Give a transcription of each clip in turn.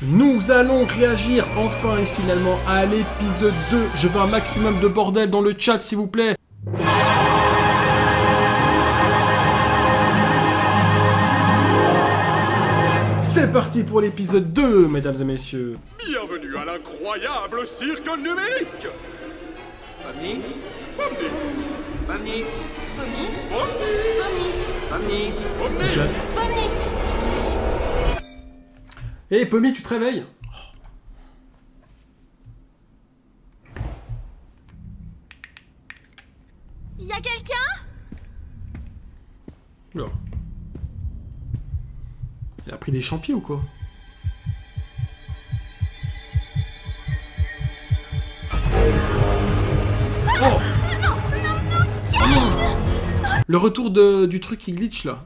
Nous allons réagir enfin et finalement à l'épisode 2. Je veux un maximum de bordel dans le chat s'il vous plaît. C'est parti pour l'épisode 2, mesdames et messieurs. Bienvenue à l'incroyable cirque numérique. Pomni, Pomni, Pomni, Pomni, Pomni, Pomni, Pomni. Jette. Pomni. Hé, Pommi, tu te réveilles? Y'a quelqu'un? Oula. Il a pris des champignons ou quoi? Oh! Le retour du truc qui glitch là.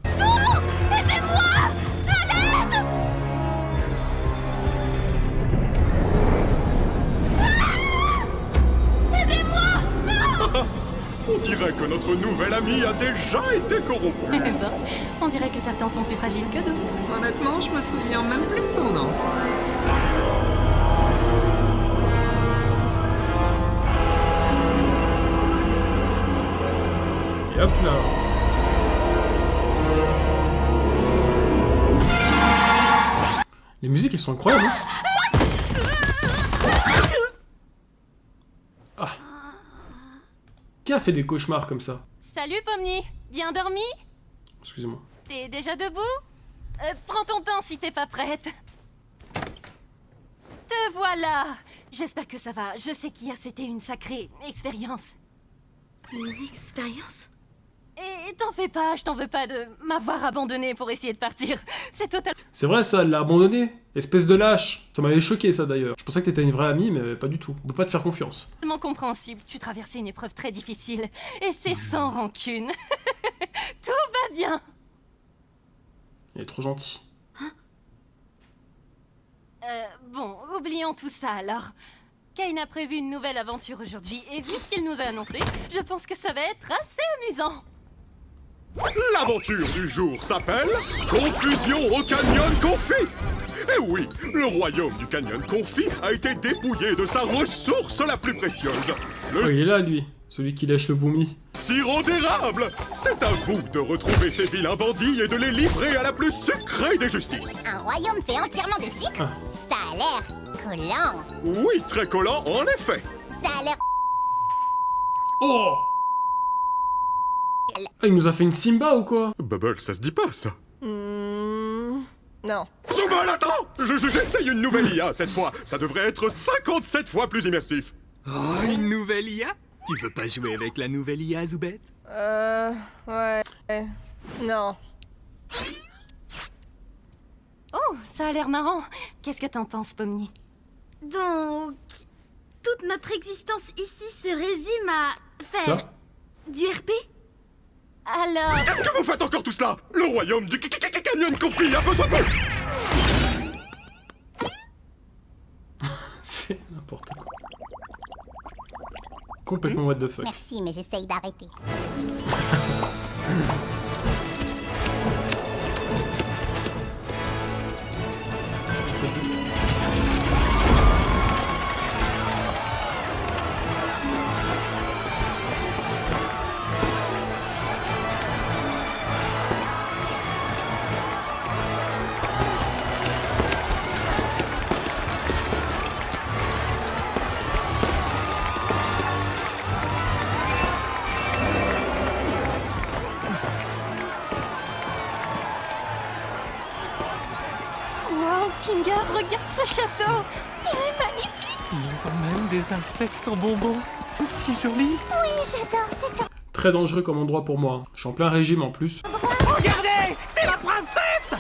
On dirait que notre nouvel ami a déjà été corrompu. Eh ben, on dirait que certains sont plus fragiles que d'autres. Honnêtement, je me souviens même plus de son nom. Et hop là. Les musiques elles sont incroyables. Hein. Ah. Qui a fait des cauchemars comme ça? Salut Pomni, bien dormi? Excusez-moi. T'es déjà debout? Prends ton temps si t'es pas prête. Te voilà. J'espère que ça va. Je sais qu'hier c'était une sacrée expérience. Une expérience? Et t'en fais pas, je t'en veux pas de m'avoir abandonné pour essayer de partir. C'est total... C'est vrai ça, elle l'a abandonné. Espèce de lâche. Ça m'avait choqué ça d'ailleurs. Je pensais que t'étais une vraie amie, mais pas du tout. On peut pas te faire confiance. Tellement compréhensible. Tu traversais une épreuve très difficile. Et c'est sans rancune. Tout va bien. Elle est trop gentille. Bon, oublions tout ça alors. Kane a prévu une nouvelle aventure aujourd'hui, et vu ce qu'il nous a annoncé, je pense que ça va être assez amusant. L'aventure du jour s'appelle Confusion au Canyon Confit. Eh oui, le royaume du Canyon Confit a été dépouillé de sa ressource la plus précieuse, Oh, le il est là lui. Celui qui lèche le vomi. sirop d'érable. C'est à vous de retrouver ces vilains bandits et de les livrer à la plus sucrée des justices. Un royaume fait entièrement de sucre? Ah. Ça a l'air collant. Oui, très collant en effet. Ça a l'air... Oh! Ah, il nous a fait une Simba ou quoi? Bubble, ça se dit pas ça. Non. Zubal, attends! J'essaye une nouvelle IA cette fois. Ça devrait être 57 fois plus immersif. Oh, une nouvelle IA? Tu veux pas jouer avec la nouvelle IA, Zoubette? Ouais. Non. Oh, ça a l'air marrant. Qu'est-ce que t'en penses, Pomni? Donc, toute notre existence ici se résume à faire Ça? du RP? Alors... Qu'est-ce que vous faites encore tout cela? Le royaume du Canyon Confit a besoin de vous! C'est n'importe quoi. Complètement what the fuck. Merci, mais j'essaye d'arrêter. Wow, Kinga, regarde ce château. Il est magnifique. Ils ont même des insectes en bonbons. C'est si joli. Oui, j'adore cet Très dangereux comme endroit pour moi. Je suis en plein régime en plus. Regardez, c'est la princesse.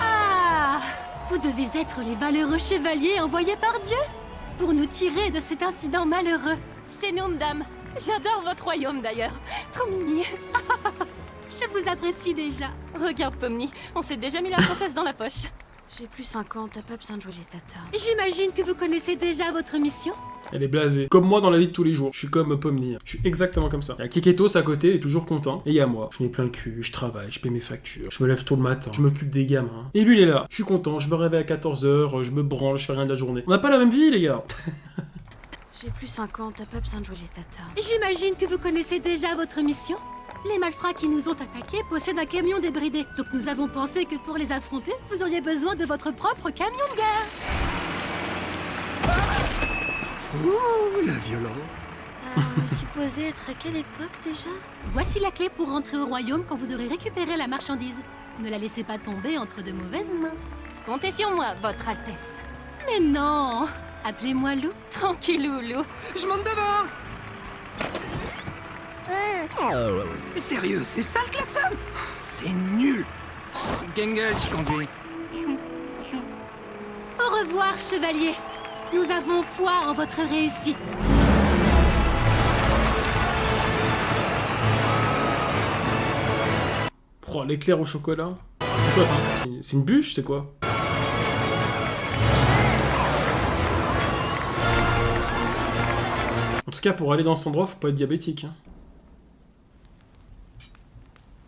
Ah! Vous devez être les valeureux chevaliers envoyés par Dieu pour nous tirer de cet incident malheureux. C'est nous, madame. J'adore votre royaume, d'ailleurs. Trop mimi. Je vous apprécie déjà. Regarde, Pomni, on s'est déjà mis la princesse dans la poche. J'ai plus 5 ans, t'as pas besoin de jouer les tatas. J'imagine que vous connaissez déjà votre mission. Elle est blasée. Comme moi dans la vie de tous les jours. Je suis comme Pomni. Je suis exactement comme ça. Il y a Keketos à côté, il est toujours content. Et il y a moi. Je n'ai plein le cul, je travaille, je paie mes factures. Je me lève tôt le matin, je m'occupe des gamins. Et lui, il est là. Je suis content, je me réveille à 14h, je me branle, je fais rien de la journée. On n'a pas la même vie, les gars. J'ai plus 5 ans, t'as pas besoin de jouer les tatas. J'imagine que vous connaissez déjà votre mission. Les malfrats qui nous ont attaqués possèdent un camion débridé. Donc nous avons pensé que pour les affronter, vous auriez besoin de votre propre camion de gare. Ouh, la violence. Supposé être à quelle époque déjà? Voici la clé pour rentrer au royaume quand vous aurez récupéré la marchandise. Ne la laissez pas tomber entre de mauvaises mains. Comptez sur moi, votre Altesse. Mais non! Appelez-moi Lou. Tranquillou, Lou. Je monte devant. Mais sérieux, c'est ça le klaxon? C'est nul. Gangle, tu conduis. Au revoir, chevalier. Nous avons foi en votre réussite. Oh, l'éclair au chocolat. C'est quoi ça? C'est une bûche, c'est quoi? En tout cas, pour aller dans cet endroit, faut pas être diabétique. Hein.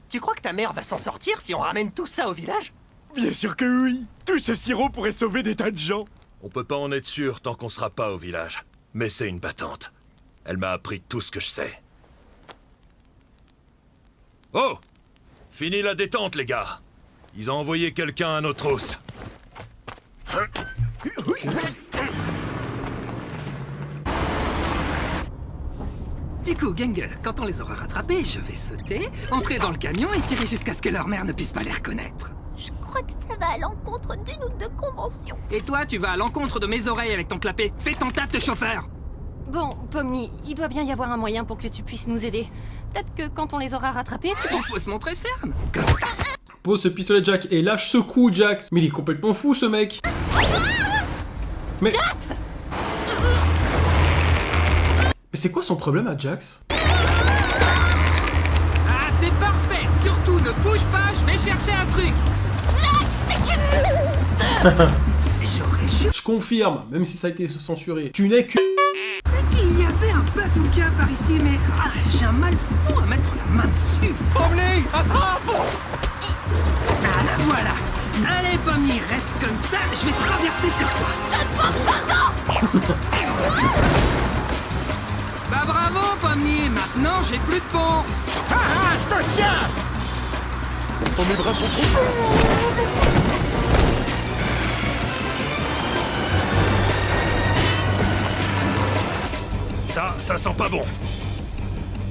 Tu crois que ta mère va s'en sortir si on ramène tout ça au village? Bien sûr que oui. Tout ce sirop pourrait sauver des tas de gens. On peut pas en être sûr tant qu'on sera pas au village. Mais c'est une battante. Elle m'a appris tout ce que je sais. Oh! Fini la détente, les gars. Ils ont envoyé quelqu'un à nos trousses. Du coup, Gangle, quand on les aura rattrapés, je vais sauter, entrer dans le camion et tirer jusqu'à ce que leur mère ne puisse pas les reconnaître. Je crois que ça va à l'encontre d'une ou deux conventions. Et toi, tu vas à l'encontre de mes oreilles avec ton clapet. Fais ton taf de chauffeur. Bon, Pomni, il doit bien y avoir un moyen pour que tu puisses nous aider. Peut-être que quand on les aura rattrapés, tu Il faut se montrer ferme. Comme ça. Pose ce pistolet, Jack, et lâche ce coup, Jack. Mais il est complètement fou, ce mec. Mais... Jax! Mais c'est quoi son problème à Jax? Ah, c'est parfait. Surtout, ne bouge pas, je vais chercher un truc. J'aurais juste... Je confirme, même si ça a été censuré. Tu n'es que... Il y avait un bazooka par ici, mais j'ai un mal fou à mettre la main dessus. Pomni, attrape! Ah, la voilà. Allez, Pomni, reste comme ça, je vais traverser sur toi. Bah bravo, Pomni. Maintenant, j'ai plus de pont. Ah, je te tiens! Oh, mes bras sont trop... Ça sent pas bon.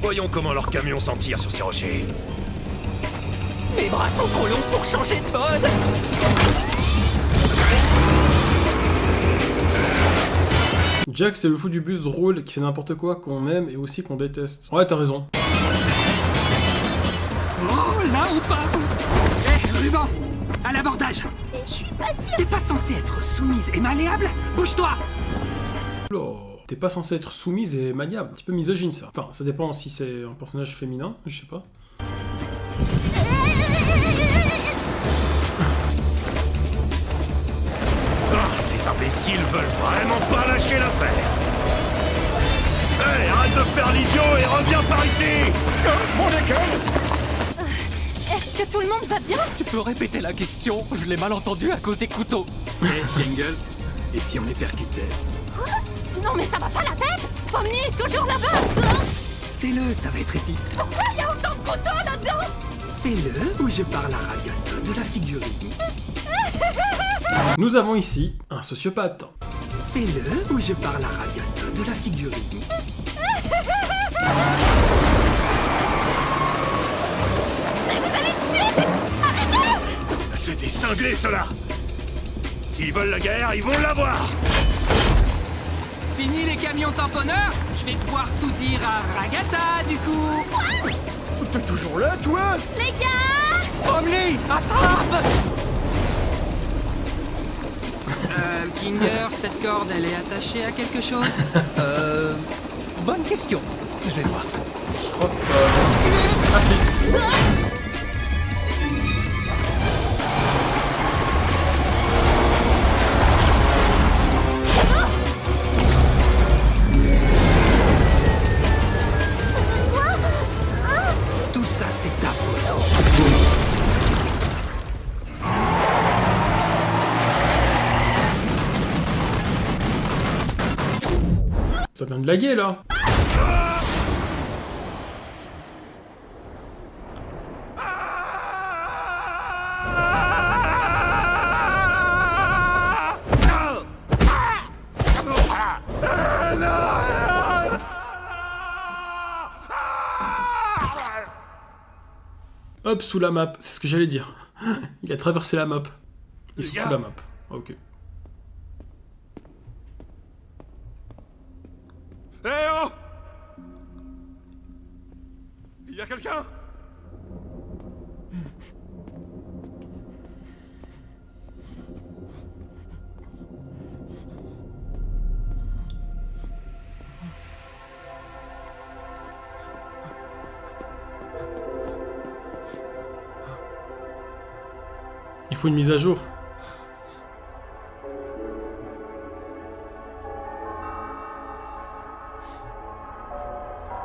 Voyons comment leur camion s'en tire sur ces rochers. Mes bras sont trop longs pour changer de mode! Jack, c'est le fou du bus drôle qui fait n'importe quoi, qu'on aime et aussi qu'on déteste. Ouais, t'as raison. Oh, là on part. Hé, Ruban, à l'abordage. Je suis pas sûre. T'es pas censé être soumise et malléable? Bouge-toi. Oh, t'es pas censé être soumise et maniable. Un petit peu misogyne, ça. Enfin, ça dépend si c'est un personnage féminin, je sais pas. Ces imbéciles veulent vraiment pas lâcher l'affaire. Hé, arrête de faire l'idiot et reviens par ici. Mon école! Est-ce que tout le monde va bien? Tu peux répéter la question? Je l'ai mal entendu à cause des couteaux. Hé, Gangle, et si on les percutait? Non mais ça va pas la tête! Pomni, toujours là-bas! Fais-le, ça va être épique. Pourquoi il y a autant de couteaux là-dedans? Fais-le ou je parle à Ragata de la figurine. Nous avons ici un sociopathe. Fais-le ou je parle à Ragata de la figurine. C'est des cinglés, ceux-là. S'ils veulent la guerre, ils vont l'avoir. Fini les camions tamponneurs. Je vais pouvoir tout dire à Ragata, du coup. T'es toujours là, toi? Les gars! Pomni, attrape! Kinger, cette corde, elle est attachée à quelque chose? Bonne question. Je vais voir. Je crois que... Ah si. Ça vient de laguer, là. Hop, sous la map, c'est ce que j'allais dire. Il a traversé la map. Ils sont sous la map. Ok. Eh oh! Y a quelqu'un? Il faut une mise à jour.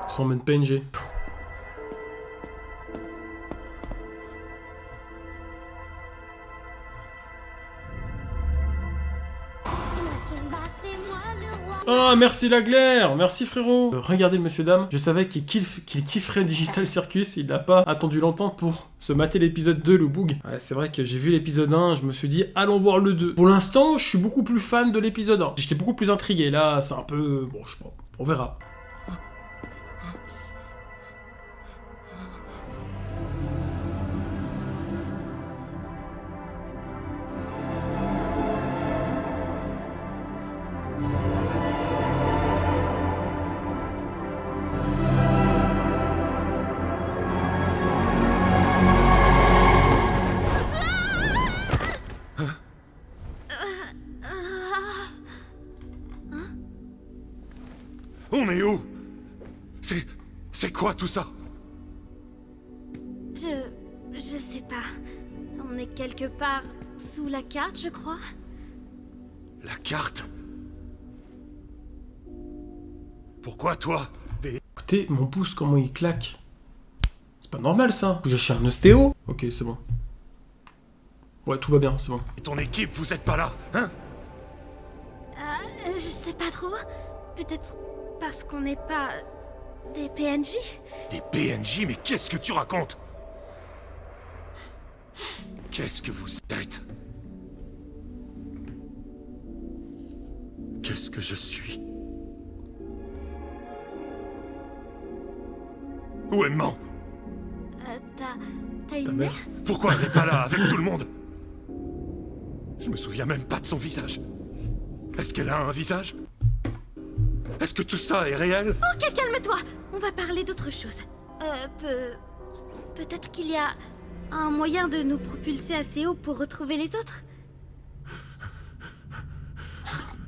Sans même PNG. Oh, merci la glaire. Merci frérot. Regardez le monsieur dame. Je savais qu'il kifferait Digital Circus. Il n'a pas attendu longtemps pour se mater l'épisode 2, le boug. Ouais, c'est vrai que j'ai vu l'épisode 1, je me suis dit, allons voir le 2. Pour l'instant, je suis beaucoup plus fan de l'épisode 1. J'étais beaucoup plus intrigué. Là, c'est un peu... Bon, je sais pas. On verra. On est où? C'est quoi tout ça? Je sais pas. On est quelque part sous la carte, je crois. La carte? Pourquoi toi? Écoutez, mon pouce, comment il claque. C'est pas normal ça. J'ai chez un ostéo. Ok, c'est bon. Ouais, tout va bien, c'est bon. Et ton équipe, vous êtes pas là, hein? Je sais pas trop. Peut-être parce qu'on n'est pas des PNJ? Des PNJ? Mais qu'est-ce que tu racontes? Qu'est-ce que vous êtes? Qu'est-ce que je suis? Où est maman? T'as une mère? Pourquoi elle n'est pas là avec tout le monde? Je me souviens même pas de son visage. Est-ce qu'elle a un visage? Est-ce que tout ça est réel? Ok, calme-toi. On va parler d'autre chose. Peut-être qu'il y a un moyen de nous propulser assez haut pour retrouver les autres?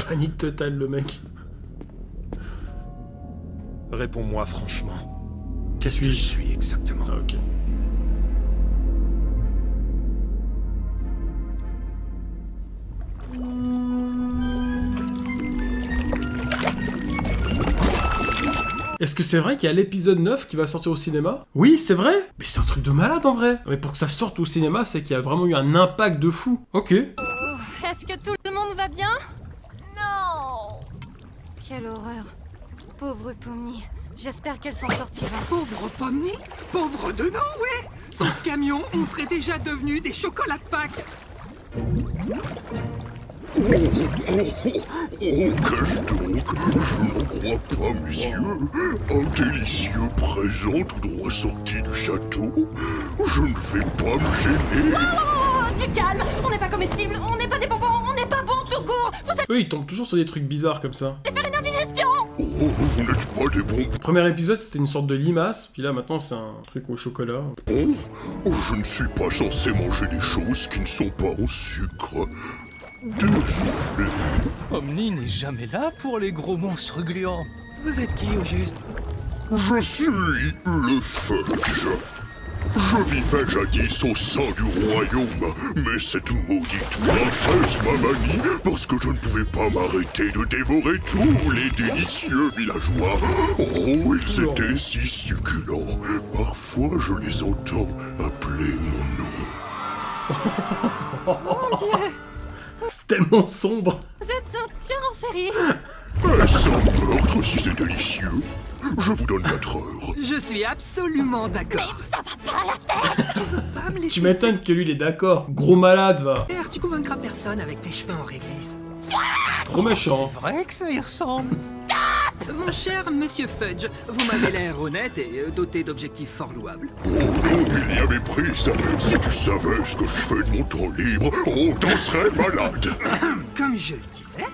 Panique totale, le mec. Réponds-moi franchement. Qu'est-ce que je suis exactement? Ah, ok. Est-ce que c'est vrai qu'il y a l'épisode 9 qui va sortir au cinéma? Oui, c'est vrai. Mais c'est un truc de malade en vrai. Mais pour que ça sorte au cinéma, c'est qu'il y a vraiment eu un impact de fou. Ok. Est-ce que tout le monde va bien? Non! Quelle horreur. Pauvre Pomni. J'espère qu'elle s'en sortira. Pauvre Pomni? Pauvre de non, ouais! Sans ce camion, on serait déjà devenus des chocolats de Pâques! Qu'est-ce donc? Je n'en crois pas, messieurs. Un délicieux présent tout droit sorti du château. Je ne vais pas me gêner. Oh, du calme! On n'est pas comestibles, on n'est pas des bonbons, on n'est pas bons tout court! Vous allez Eux, ils tombent toujours sur des trucs bizarres comme ça. faire une indigestion! Oh, vous n'êtes pas des bons. Le premier épisode, c'était une sorte de limace. Puis là, maintenant, c'est un truc au chocolat. bons? Je ne suis pas censé manger des choses qui ne sont pas au sucre. Désolé. Omni n'est jamais là pour les gros monstres gluants. Vous êtes qui au juste? Je suis le Fudge. Je vivais jadis au sein du royaume, mais cette maudite princesse m'a banni parce que je ne pouvais pas m'arrêter de dévorer tous les délicieux villageois. Oh, ils étaient si succulents. Parfois, je les entends appeler mon nom. Mon Dieu! C'est tellement sombre. Vous êtes un tueur en série! Sans meurtre si c'est délicieux. Je vous donne 4 heures. Je suis absolument d'accord. Ça va pas à la tête. Tu veux pas me laisser Tu m'étonnes que lui il est d'accord. Gros malade va. faire? Tu convaincras personne avec tes cheveux en réglisse. Trop méchant. C'est vrai que ça y ressemble. Mon cher monsieur Fudge, vous m'avez l'air honnête et doté d'objectifs fort louables. Oh non, il y a méprise. Si tu savais ce que je fais de mon temps libre, oh, t'en serais malade. Comme je le disais,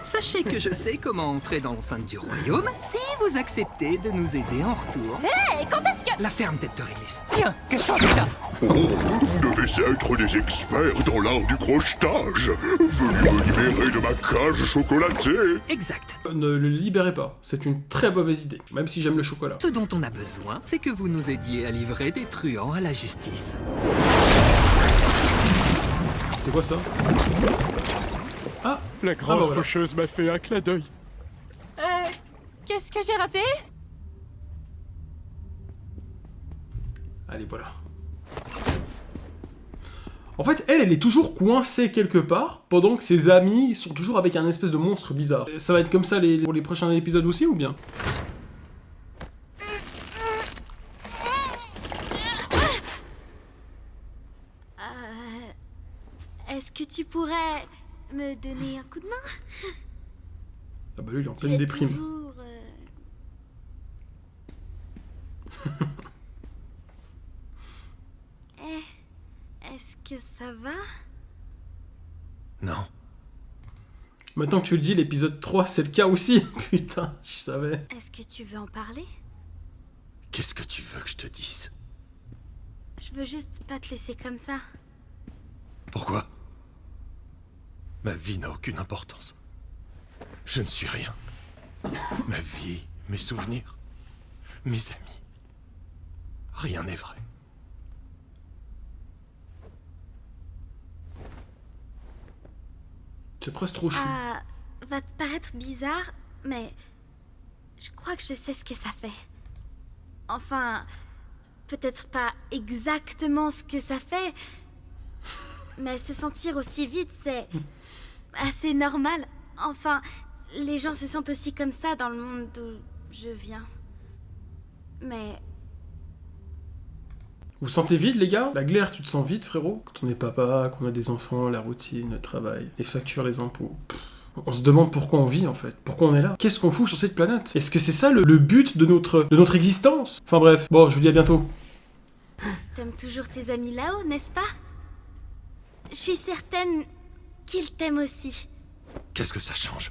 sachez que je sais comment entrer dans l'enceinte du royaume si vous acceptez de nous aider en retour. Hé, quand est-ce que... La ferme tête de réglisse. Tiens, question avec ça. Oh, vous devez être des experts dans l'art du crochetage. Venez me libérer de ma cage chocolatée. Exact. Ne le libérez pas. C'est une très mauvaise idée. Même si j'aime le chocolat. Ce dont on a besoin, c'est que vous nous aidiez à livrer des truands à la justice. C'est quoi ça? Ah, La grande bah voilà. faucheuse m'a fait un clin d'œil. Qu'est-ce que j'ai raté? Allez, voilà. En fait, elle est toujours coincée quelque part, pendant que ses amis sont toujours avec un espèce de monstre bizarre. Ça va être comme ça pour les prochains épisodes aussi, ou bien? Est-ce que tu pourrais me donner un coup de main? Ah bah lui, il est en Tu pleine es déprime. toujours, Est-ce que ça va? Non. Maintenant que tu le dis, l'épisode 3, c'est le cas aussi. Putain, je savais. Est-ce que tu veux en parler? Qu'est-ce que tu veux que je te dise? Je veux juste pas te laisser comme ça. Pourquoi? Ma vie n'a aucune importance. Je ne suis rien. Ma vie, mes souvenirs, mes amis. Rien n'est vrai. C'est presque trop chou. Ah, va te paraître bizarre, mais je crois que je sais ce que ça fait. Enfin, peut-être pas exactement ce que ça fait, mais se sentir aussi vite, c'est assez normal. Enfin, les gens se sentent aussi comme ça dans le monde d'où je viens. Mais Vous sentez vide, les gars? La glaire, tu te sens vide, frérot? Quand on est papa, qu'on a des enfants, la routine, le travail, les factures, les impôts. On se demande pourquoi on vit, en fait. Pourquoi on est là? Qu'est-ce qu'on fout sur cette planète? Est-ce que c'est ça le but de notre existence? Enfin bref, bon, je vous dis à bientôt. t'aimes toujours tes amis là-haut, n'est-ce pas? Je suis certaine qu'ils t'aiment aussi. Qu'est-ce que ça change?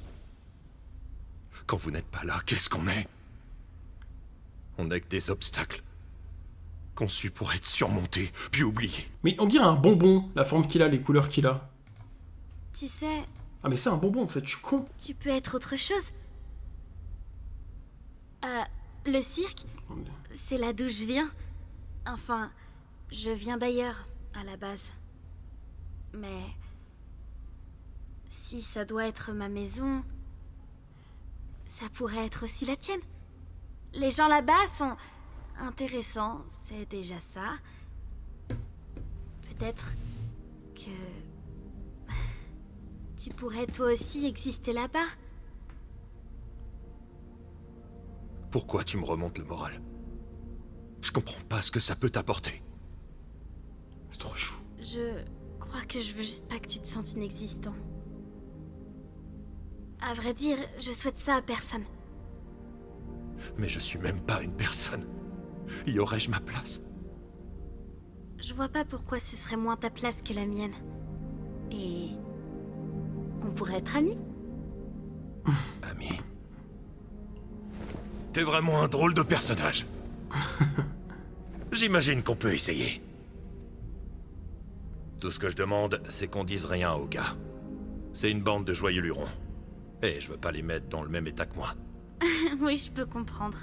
Quand vous n'êtes pas là, qu'est-ce qu'on est? On n'est que des obstacles. Conçus pour être surmontés, puis oubliés. Mais on dirait un bonbon, la forme qu'il a, les couleurs qu'il a. Tu sais, Ah mais c'est un bonbon, en fait, je suis con. tu peux être autre chose. Le cirque, c'est là d'où je viens. Enfin, je viens d'ailleurs, à la base. Mais si ça doit être ma maison, ça pourrait être aussi la tienne. Les gens là-bas sont intéressants, c'est déjà ça. Peut-être que tu pourrais toi aussi exister là-bas. Pourquoi tu me remontes le moral? Je comprends pas ce que ça peut t'apporter. C'est trop chou. Je crois que je veux juste pas que tu te sentes inexistant. À vrai dire, je souhaite ça à personne. Mais je suis même pas une personne. Y aurais-je ma place? Je vois pas pourquoi ce serait moins ta place que la mienne. Et on pourrait être amis. Ami. T'es vraiment un drôle de personnage. J'imagine qu'on peut essayer. Tout ce que je demande, c'est qu'on dise rien aux gars. C'est une bande de joyeux lurons. Et je veux pas les mettre dans le même état que moi. Oui, je peux comprendre.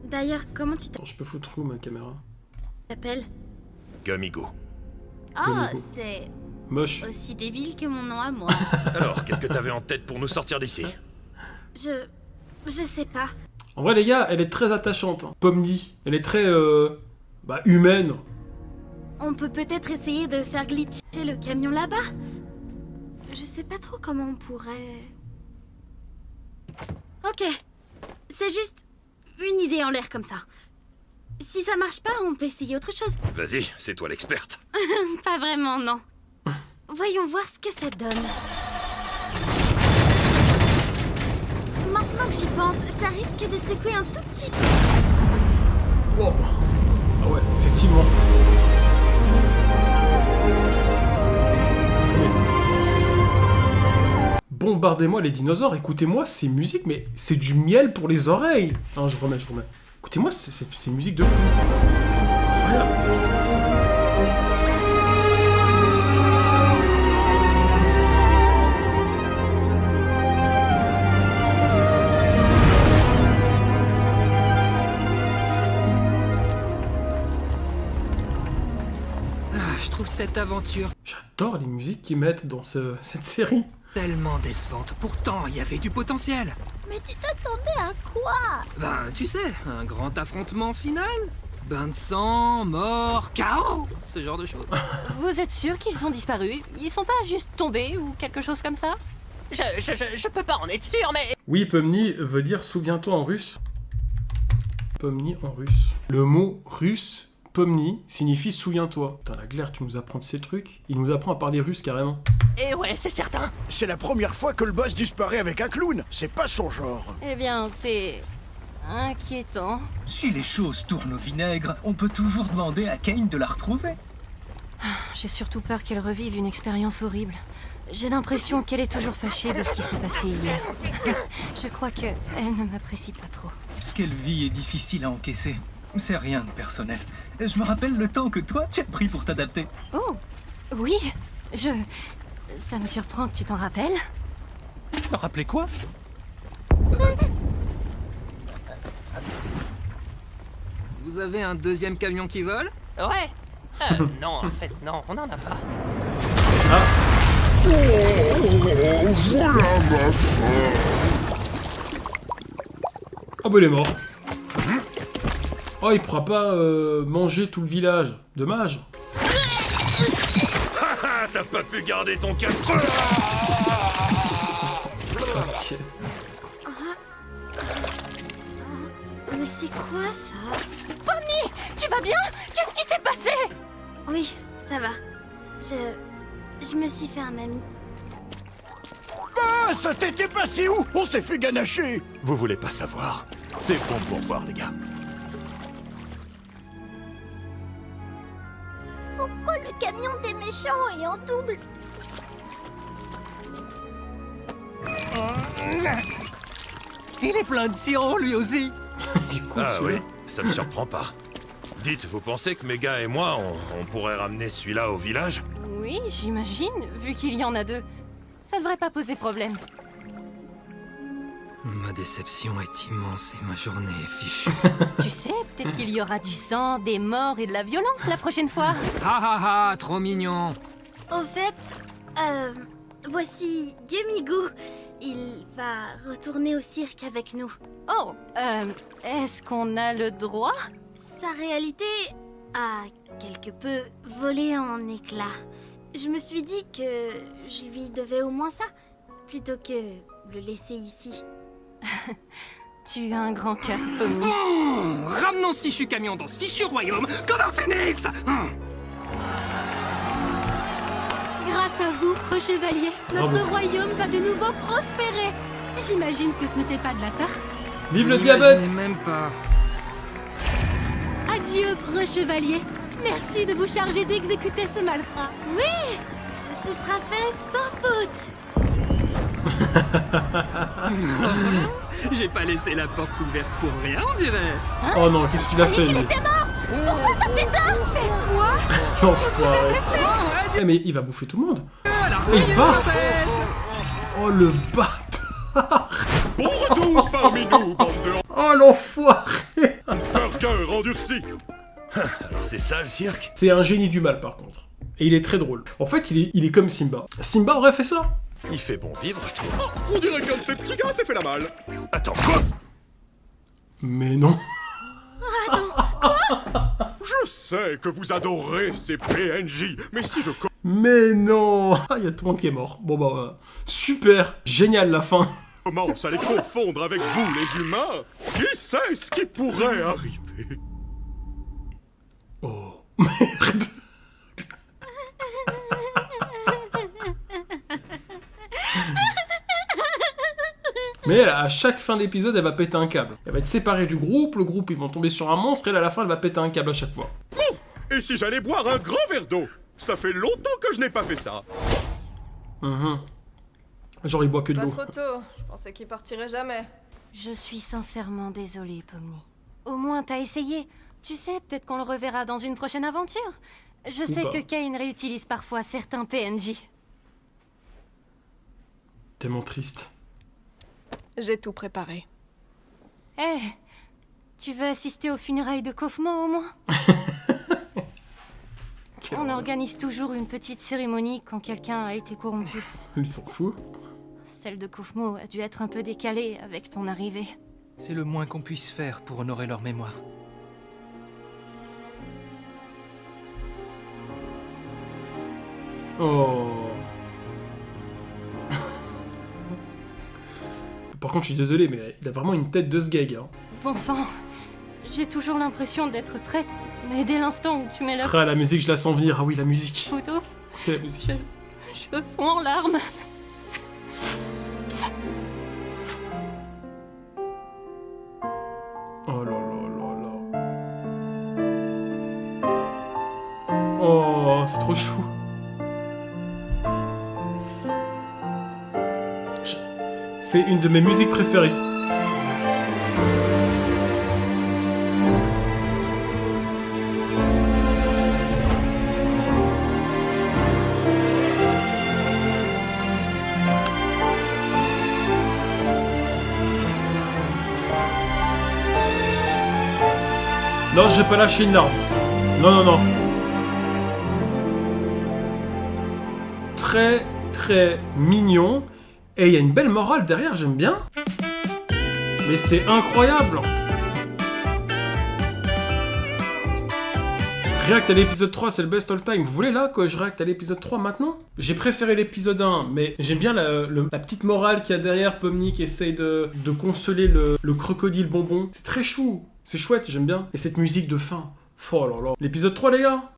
D'ailleurs, comment tu Attends, je peux foutre où ma caméra? t'appelles? Gumigo. Oh, Gumigo. c'est Moche. aussi débile que mon nom à moi. Alors, qu'est-ce que t'avais en tête pour nous sortir d'ici? Je sais pas. En vrai, les gars, elle est très attachante. Hein. Pomni. Elle est très, humaine. On peut peut-être essayer de faire glitcher le camion là-bas. Je sais pas trop comment on pourrait... Ok. C'est juste une idée en l'air comme ça. Si ça marche pas, on peut essayer autre chose. Vas-y, c'est toi l'experte. Pas vraiment, non. Voyons voir ce que ça donne. Maintenant que j'y pense, ça risque de secouer un tout petit peu. Wow. Ah ouais, effectivement. Bombardez-moi les dinosaures, écoutez-moi ces musiques, mais c'est du miel pour les oreilles. Non, je remets. Écoutez-moi ces musiques de fou. Incroyable. Je trouve cette aventure J'adore les musiques qu'ils mettent dans cette série. tellement décevante. Pourtant, il y avait du potentiel. Mais tu t'attendais à quoi? Ben, tu sais, un grand affrontement final. Bain de sang, mort, chaos, ce genre de choses. Vous êtes sûr qu'ils ont disparu? Ils sont pas juste tombés ou quelque chose comme ça? Je peux pas en être sûr, mais... Oui, Pomni veut dire souviens-toi en russe. Pomni en russe. Le mot russe, Pomni, signifie souviens-toi. Putain, la glaire, tu nous apprends de ces trucs. Il nous apprend à parler russe carrément. Eh ouais, c'est certain. C'est la première fois que le boss disparaît avec un clown. C'est pas son genre. Eh bien, c'est inquiétant. Si les choses tournent au vinaigre, on peut toujours demander à Kane de la retrouver. J'ai surtout peur qu'elle revive une expérience horrible. J'ai l'impression qu'elle est toujours fâchée de ce qui s'est passé hier. Je crois qu'elle ne m'apprécie pas trop. Ce qu'elle vit est difficile à encaisser. C'est rien de personnel. Je me rappelle le temps que toi, tu as pris pour t'adapter. Oh, oui, ça me surprend que tu t'en rappelles. Rappelez quoi? Vous avez un deuxième camion qui vole? Ouais. Non, en fait, non, on en a pas. Oh, voilà ma femme. Oh bah il est mort. Oh, il pourra pas manger tout le village. Dommage. T'as pas pu garder ton 4 heures. Ok. Mais c'est quoi ça? Pomni, tu vas bien? Qu'est-ce qui s'est passé? Oui, ça va. Je me suis fait un ami. Ah, ça t'était passé où? On s'est fait ganacher. Vous voulez pas savoir? C'est bon pour voir, les gars. Pourquoi le camion des méchants est en double? Il est plein de sirop, lui aussi. Ah oui, ça me surprend pas. Dites, vous pensez que mes gars et moi, on pourrait ramener celui-là au village? Oui, j'imagine, vu qu'il y en a deux. Ça devrait pas poser problème. Ma déception est immense et ma journée est fichue. Tu sais, peut-être qu'il y aura du sang, des morts et de la violence la prochaine fois. Ah, trop mignon. Au fait, voici Gumigoo. Il va retourner au cirque avec nous. Oh, est-ce qu'on a le droit? Sa réalité a quelque peu volé en éclats. Je me suis dit que je lui devais au moins ça, plutôt que le laisser ici. Tu as un grand cœur, Pomni. Ramenons ce fichu camion dans ce fichu royaume, qu'on en finisse. Grâce à vous, Chevalier, notre Bravo. royaume va de nouveau prospérer. J'imagine que ce n'était pas de la tarte. Vive le diabète! Même pas. Adieu, Chevalier. Merci de vous charger d'exécuter ce malfrat. Oui, ce sera fait sans faute. J'ai pas laissé la porte ouverte pour rien, on dirait. Oh non, qu'est-ce qu'il a fait, Il lui? était mort. Pourquoi t'as fait ça? Fais quoi? L'enfoiré. Eh, mais il va bouffer tout le monde. Et il se barre. Oh, le bâtard. Bon retour parmi nous, bande de Oh, l'enfoiré. burgers endurcis. Alors c'est ça le cirque? C'est un génie du mal, par contre. Et il est très drôle. En fait, il est comme Simba. Simba aurait fait ça. Il fait bon vivre, je trouve. On dirait qu'un de ces petits gars s'est fait la malle. Attends, quoi? Mais non. Je sais que vous adorez ces PNJ, mais si je... Mais non. Ah, il y a tout le monde qui est mort. Bon, bah, super. Génial, la fin. commence à les confondre avec vous, les humains. Qui sait ce qui pourrait arriver? Oh, merde. Mais elle, à chaque fin d'épisode, elle va péter un câble. Elle va être séparée du groupe, le groupe, ils vont tomber sur un monstre, et elle, à la fin, elle va péter un câble à chaque fois. Et si j'allais boire un grand verre d'eau? Ça fait longtemps que je n'ai pas fait ça. Genre, il boit que de Pas l'eau. trop tôt. Je pensais qu'il partirait jamais. Je suis sincèrement désolée, Pomni. Au moins, t'as essayé. Tu sais, peut-être qu'on le reverra dans une prochaine aventure. Je sais pas. que Kane réutilise parfois certains PNJ. Tellement triste. J'ai tout préparé. Eh, tu veux assister aux funérailles de Kofmo au moins? On organise toujours une petite cérémonie quand quelqu'un a été corrompu. Ils s'en fout. Celle de Kofmo a dû être un peu décalée avec ton arrivée. C'est le moins qu'on puisse faire pour honorer leur mémoire. Oh. Par contre, je suis désolé, mais il a vraiment une tête de sgeg. Hein. Bon sang, j'ai toujours l'impression d'être prête, mais dès l'instant où tu mets la Ah, la musique, je la sens venir. Ah oui, la musique. photo, Écoutez la musique. je fonds en larmes. Oh là là là là. Oh, c'est trop chou. C'est une de mes musiques préférées. Non, je vais pas lâcher une larme. Non, non, non. Très, très mignon. Et il y a une belle morale derrière, j'aime bien. Mais c'est incroyable. React à l'épisode 3, c'est le best all time. Vous voulez là que je réacte à l'épisode 3 maintenant? J'ai préféré l'épisode 1, mais j'aime bien la petite morale qu'il y a derrière. Pomni qui essaye de consoler le crocodile bonbon. C'est très chou. C'est chouette, j'aime bien. Et cette musique de fin. Oh là là. L'épisode 3, les gars.